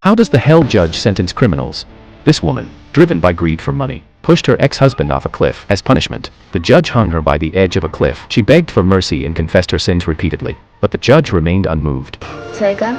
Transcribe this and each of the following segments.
How does the hell judge sentence criminals? This woman, driven by greed for money, pushed her ex-husband off a cliff. As punishment, the judge hung her by the edge of a cliff. She begged for mercy and confessed her sins repeatedly, but the judge remained unmoved. 제가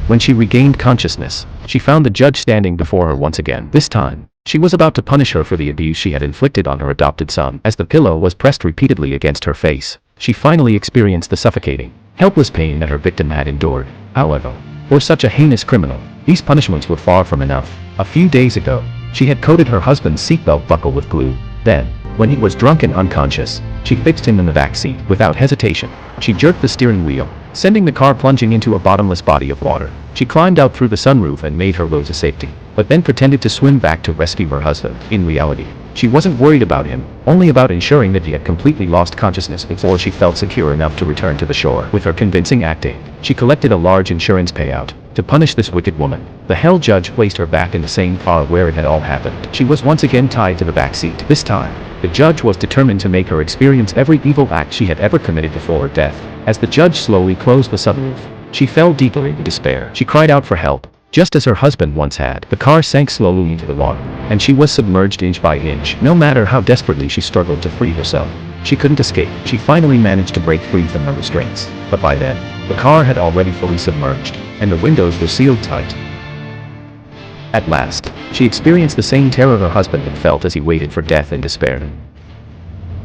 When she regained consciousness, she found the judge standing before her once again. This time, she was about to punish her for the abuse she had inflicted on her adopted son. As the pillow was pressed repeatedly against her face, she finally experienced the suffocating, helpless pain that her victim had endured. However, for such a heinous criminal, these punishments were far from enough. A few days ago, she had coated her husband's seatbelt buckle with glue. Then, when he was drunk and unconscious, she fixed him in the back seat. Without hesitation, she jerked the steering wheel, sending the car plunging into a bottomless body of water. She climbed out through the sunroof and made her way to safety, but then pretended to swim back to rescue her husband. In reality, she wasn't worried about him, only about ensuring that he had completely lost consciousness before she felt secure enough to return to the shore. With her convincing acting, she collected a large insurance payout. To punish this wicked woman, the hell judge placed her back in the same car where it had all happened. She was once again tied to the back seat. This time, the judge was determined to make her experience every evil act she had ever committed before her death. As the judge slowly closed the sunroof, she fell deeper into despair. She cried out for help, just as her husband once had. The car sank slowly into the water, and she was submerged inch by inch. No matter how desperately she struggled to free herself, she couldn't escape. She finally managed to break free from her restraints, but by then, the car had already fully submerged, and the windows were sealed tight. At last, she experienced the same terror her husband had felt as he waited for death in despair.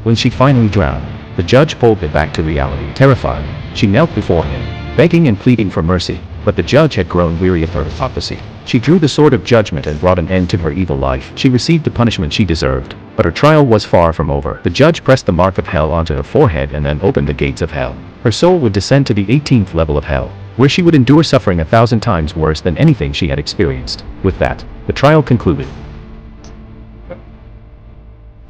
When she finally drowned, the judge pulled her back to reality. Terrified, she knelt before him, begging and pleading for mercy, but the judge had grown weary of her hypocrisy. She drew the sword of judgment and brought an end to her evil life. She received the punishment she deserved, but her trial was far from over. The judge pressed the mark of hell onto her forehead and then opened the gates of hell. Her soul would descend to the 18th level of hell, where she would endure suffering 1,000 times worse than anything she had experienced. With that, the trial concluded.